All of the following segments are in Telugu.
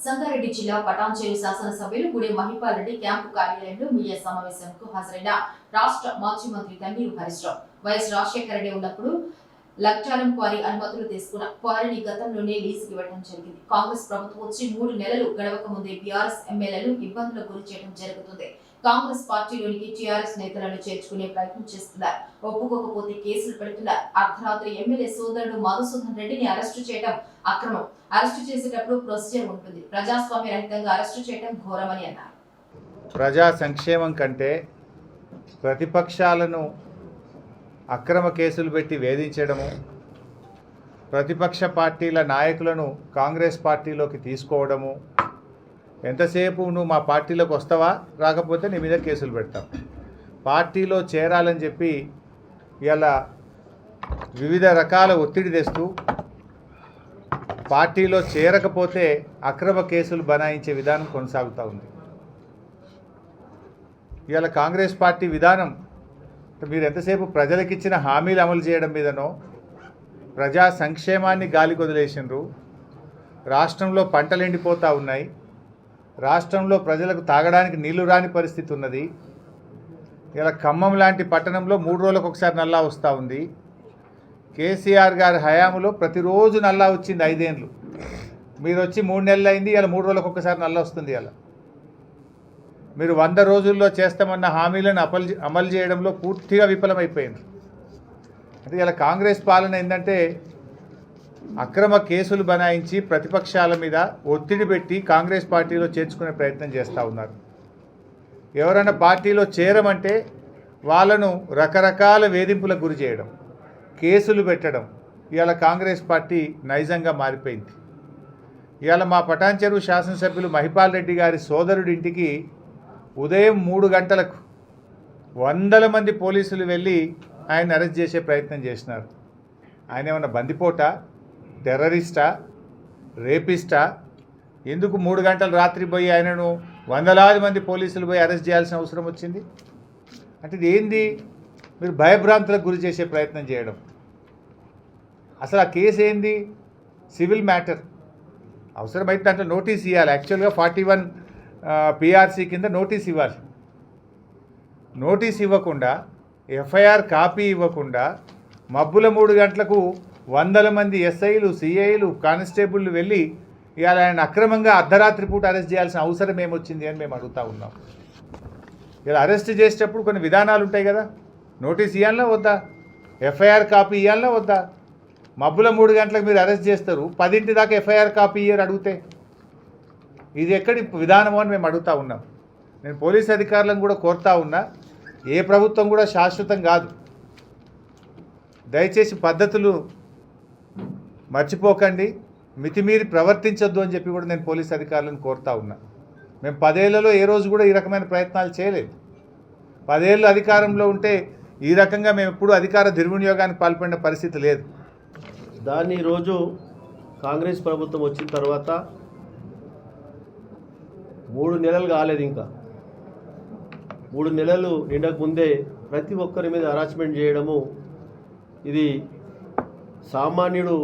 సంగారెడ్డి జిల్లా పటాన్చెరు శాసనసభ్యులు గుడే మహిపాల్ రెడ్డి క్యాంపు కార్యాలయంలో మీడియా సమావేశానికి హాజరైన రాష్ట్ర మాజీ మంత్రి తన్నీరు హరీష్ రావు వైఎస్ రాజశేఖర రెడ్డి ఉన్నప్పుడు లక్టాలం క్వారీ అనుమతులు తీసుకున్న క్వారీని గతంలోనే లీజుకి ఇవ్వడం జరిగింది. కాంగ్రెస్ ప్రభుత్వం వచ్చి 3 నెలలు గడవక ముందే బీఆర్ఎస్ ఎమ్మెల్యేలు ఇబ్బందులకు గురి చేయడం జరుగుతుంది. కాంగ్రెస్ పార్టీలోనికి టీఆర్ఎస్ నేతలను చేర్చుకునే ప్రయత్నం చేస్తున్నారు. ఒప్పుకోకపోతే కేసులు పెడుతున్నారు. అర్ధరాత్రి ఎమ్మెల్యే సోదరుడు మధుసూదన్ రెడ్డిని అరెస్టు చేయడం అక్రమం. అరెస్టు చేసేటప్పుడు ప్రొసీజర్ ఉంటుంది. ప్రజాస్వామ్య రహితంగా అరెస్టు చేయడం ఘోరమని అన్నారు. ప్రజా సంక్షేమం కంటే ప్రతిపక్షాలను అక్రమ కేసులు పెట్టి వేధించడము, ప్రతిపక్ష పార్టీల నాయకులను కాంగ్రెస్ పార్టీలోకి తీసుకోవడము, ఎంతసేపు నువ్వు మా పార్టీలోకి వస్తావా, రాకపోతే నీ మీద కేసులు పెడతాం, పార్టీలో చేరాలని చెప్పి ఇలా వివిధ రకాల ఒత్తిడి తెస్తూ పార్టీలో చేరకపోతే అక్రమ కేసులు బనాయించే విధానం కొనసాగుతూ ఉంది. ఇవాళ కాంగ్రెస్ పార్టీ విధానం మీరు ఎంతసేపు ప్రజలకు ఇచ్చిన హామీలు అమలు చేయడం మీదనో, ప్రజా సంక్షేమాన్ని గాలి కొదిలేసినారు. రాష్ట్రంలో పంటలు ఎండిపోతూ ఉన్నాయి. రాష్ట్రంలో ప్రజలకు తాగడానికి నీళ్లు రాని పరిస్థితి ఉన్నది. ఇలా ఖమ్మం లాంటి పట్టణంలో 3 రోజులకు ఒకసారి నల్లా వస్తూ ఉంది. కేసీఆర్ గారి హయాంలో ప్రతిరోజు నల్లా వచ్చింది 5 ఏళ్ళు. మీరు వచ్చి 3 నెలలు అయింది. ఇలా 3 రోజులకు ఒకసారి నల్లా వస్తుంది. ఇలా మీరు 100 రోజుల్లో చేస్తామన్న హామీలను అమలు చేయడంలో పూర్తిగా విఫలమైపోయింది. అంటే ఇలా కాంగ్రెస్ పాలన ఏంటంటే అక్రమ కేసులు బనాయించి ప్రతిపక్షాల మీద ఒత్తిడి పెట్టి కాంగ్రెస్ పార్టీలో చేర్చుకునే ప్రయత్నం చేస్తూ ఉన్నారు. ఎవరైనా పార్టీలో చేరమంటే వాళ్ళను రకరకాల వేధింపులకు గురి చేయడం, కేసులు పెట్టడం ఇవాళ కాంగ్రెస్ పార్టీ నైజంగా మారిపోయింది. ఇవాళ మా పటాన్చెరు శాసనసభ్యులు మహిపాల్ రెడ్డి గారి సోదరుడి ఇంటికి ఉదయం 3 గంటలకు 100 మంది పోలీసులు వెళ్ళి ఆయన అరెస్ట్ చేసే ప్రయత్నం చేసినారు. ఆయన ఏమన్నా బందిపోటా, టెర్రరిస్టా, రేపిస్టా? ఎందుకు 3 గంటలు రాత్రి పోయి ఆయనను వందలాది మంది పోలీసులు పోయి అరెస్ట్ చేయాల్సిన అవసరం వచ్చింది? అంటే ఇది ఏంది? మీరు భయభ్రాంతులకు గురి చేసే ప్రయత్నం చేయడం. అసలు ఆ కేసు ఏంది? Civil matter. అవసరమైతే దాంట్లో నోటీస్ ఇవ్వాలి. యాక్చువల్గా 41 PRC కింద నోటీస్ ఇవ్వాలి. నోటీస్ ఇవ్వకుండా, ఎఫ్ఐఆర్ కాపీ ఇవ్వకుండా మబ్బుల 3 గంటలకు 100 మంది ఎస్ఐలు, సిఐలు, కానిస్టేబుళ్ళు వెళ్ళి ఇవాళ ఆయన అక్రమంగా అర్ధరాత్రి పూట అరెస్ట్ చేయాల్సిన అవసరం ఏమొచ్చింది అని మేము అడుగుతూ ఉన్నాం. ఇలా అరెస్ట్ చేసేటప్పుడు కొన్ని విధానాలు ఉంటాయి కదా. నోటీస్ ఇవ్వాలన్నా వద్దా? ఎఫ్ఐఆర్ కాపీ ఇవ్వాలన్నా వద్దా? మబ్బుల 3 గంటలకు మీరు అరెస్ట్ చేస్తారు, 10 దాకా ఎఫ్ఐఆర్ కాపీ ఇయ్యారు అడిగితే ఇది ఎక్కడి విధానమో అని మేము అడుగుతూ ఉన్నాం. నేను పోలీస్ అధికారులను కూడా కోరుతా ఉన్నా, ఏ ప్రభుత్వం కూడా శాశ్వతం కాదు. దయచేసి పద్ధతులు మర్చిపోకండి, మితిమీరి ప్రవర్తించొద్దు అని చెప్పి కూడా నేను పోలీస్ అధికారులను కోరుతా ఉన్నా. మేము 10 ఏళ్లలో ఏ రోజు కూడా ఈ రకమైన ప్రయత్నాలు చేయలేదు. 10 ఏళ్ళు అధికారంలో ఉంటే ఈ రకంగా మేము ఎప్పుడూ అధికార దుర్వినియోగానికి పాల్పడిన పరిస్థితి లేదు. దాన్ని ఈరోజు కాంగ్రెస్ ప్రభుత్వం వచ్చిన తర్వాత 3 నెలలు కాలేదు, ఇంకా 3 నెలలు నిండక ముందే ప్రతి ఒక్కరి మీద హరాస్మెంట్ చేయడము, ఇది సామాన్యుడు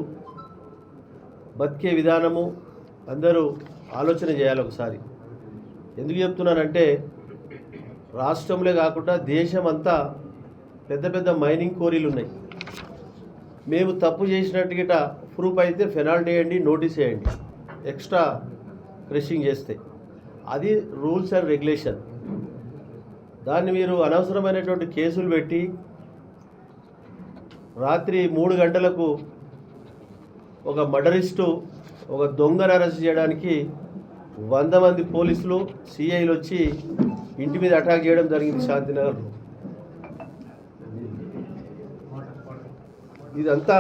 బతికే విధానము. అందరూ ఆలోచన చేయాలి ఒకసారి. ఎందుకు చెప్తున్నానంటే రాష్ట్రంలో కాకుండా దేశం అంతా పెద్ద పెద్ద మైనింగ్ కోరీలు ఉన్నాయి. మేము తప్పు చేసినట్టుగా ప్రూఫ్ అయితే పెనాల్టీ వేయండి, నోటీస్ వేయండి, ఎక్స్ట్రా క్రషింగ్ చేస్తే. అది రూల్స్ అండ్ రెగ్యులేషన్. దాన్ని మీరు అనవసరమైనటువంటి కేసులు పెట్టి రాత్రి 3 గంటలకు ఒక మర్డరిస్టు, ఒక దొంగను అరెస్ట్ చేయడానికి 100 మంది పోలీసులు, సిఐలు వచ్చి ఇంటి మీద అటాక్ చేయడం జరిగింది శాంతినగర్లో. ఇదంతా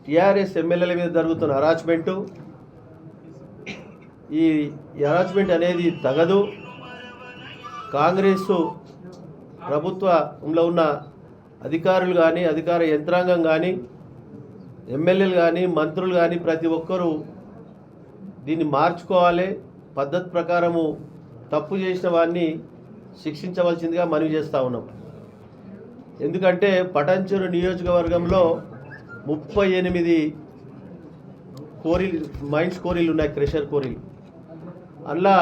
టీఆర్ఎస్ ఎమ్మెల్యేల మీద జరుగుతున్న హరాస్మెంటు. ఈ హరాస్మెంట్ అనేది తగదు. కాంగ్రెస్ ప్రభుత్వంలో ఉన్న అధికారులు కానీ, అధికార యంత్రాంగం కానీ, ఎమ్మెల్యేలు కానీ, మంత్రులు కానీ ప్రతి ఒక్కరూ దీన్ని మార్చుకోవాలి. పద్ధతి ప్రకారము తప్పు చేసిన వారిని శిక్షించవలసిందిగా మనవి చేస్తూ ఉన్నాం. ఎందుకంటే పటాన్చెరు నియోజకవర్గంలో 38 మైన్స్ కోరీలు ఉన్నాయి, క్రెషర్ కోరీలు. అందులో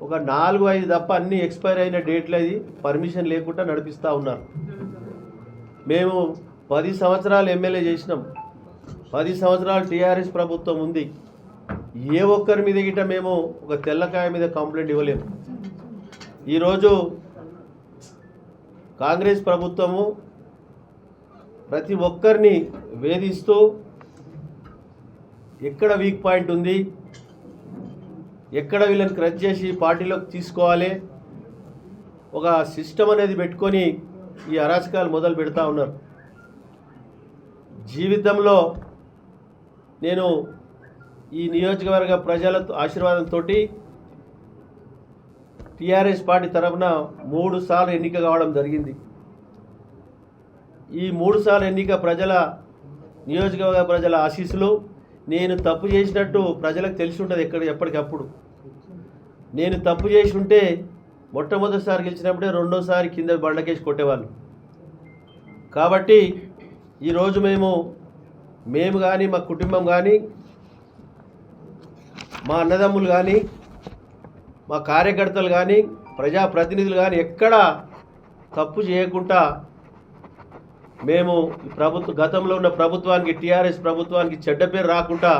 ఒక 4-5 తప్ప అన్నీ ఎక్స్పైర్ అయిన డేట్లు అది పర్మిషన్ లేకుండా నడిపిస్తూ ఉన్నారు. మేము 10 సంవత్సరాలు ఎమ్మెల్యే చేసినాం, 10 సంవత్సరాలు టీఆర్ఎస్ ప్రభుత్వం ఉంది. ఏ ఒక్కరి మీద గిట్ట మేము ఒక తెల్లకాయ మీద కంప్లైంట్ ఇవ్వలేము. ఈరోజు కాంగ్రెస్ ప్రభుత్వము ప్రతి ఒక్కరిని వేధిస్తూ ఎక్కడ వీక్ పాయింట్ ఉంది, ఎక్కడ వీళ్ళని క్రష్ చేసి పార్టీలోకి తీసుకోవాలి, ఒక సిస్టమ్ అనేది పెట్టుకొని ఈ అరాచకాలు మొదలు పెడతా ఉన్నారు. జీవితంలో నేను ఈ నియోజకవర్గ ప్రజల ఆశీర్వాదంతో టీఆర్ఎస్ పార్టీ తరఫున 3 సార్లు ఎన్నిక కావడం జరిగింది. ఈ 3 సార్లు ఎన్నిక నియోజకవర్గ ప్రజల ఆశీస్సులు. నేను తప్పు చేసినట్టు ప్రజలకు తెలిసి ఉంటుంది ఎప్పటికప్పుడు. నేను తప్పు చేసి ఉంటే మొట్టమొదటిసారి గెలిచినప్పుడే రెండోసారి కింద బండకేసి కొట్టేవాళ్ళు. కాబట్టి ఈరోజు మేము కానీ, మా కుటుంబం కానీ, మా అన్నదమ్ములు కానీ, మా కార్యకర్తలు కానీ, ప్రజాప్రతినిధులు కానీ ఎక్కడ తప్పు చేయకుండా మేము గతంలో ఉన్న ప్రభుత్వానికి, టీఆర్ఎస్ ప్రభుత్వానికి చెడ్డ పేరు రాకుండా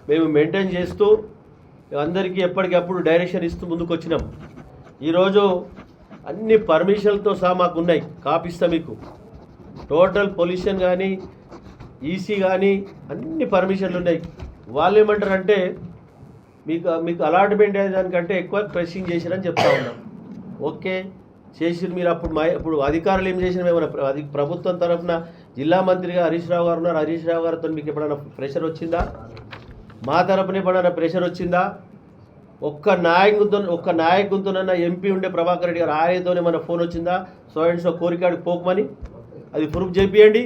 మేము మెయింటైన్ చేస్తూ అందరికీ ఎప్పటికప్పుడు డైరెక్షన్ ఇస్తూ ముందుకు వచ్చినాం. ఈరోజు అన్ని పర్మిషన్లతో సహా మాకు ఉన్నాయి, కాపిస్తా మీకు. టోటల్ పొల్యూషన్ కానీ, ఈసీ కానీ అన్ని పర్మిషన్లు ఉన్నాయి. వాళ్ళు ఏమంటారంటే మీకు అలాట్మెంట్ అయ్యేదానికంటే ఎక్కువ క్రషింగ్ చేసిరని చెప్తా ఉన్నాం. ఓకే చేసిరు మీరు. ఇప్పుడు అధికారులు ఏం చేసినా ఏమైనా ప్రభుత్వం తరఫున జిల్లా మంత్రిగా హరీష్ రావు గారు ఉన్నారు. హరీష్ రావు గారితో మీకు ఎప్పుడైనా ప్రెషర్ వచ్చిందా? మా తరఫున ఎప్పుడైనా ప్రెషర్ వచ్చిందా? ఒక్క నాయకునితోనన్నా ఎంపీ ఉండే ప్రభాకర్ రెడ్డి గారు ఆయనతోనే మన ఫోన్ వచ్చిందా? సో అండ్ సో కోరికాడికి పోకమని అది ప్రూఫ్ చేపియండి.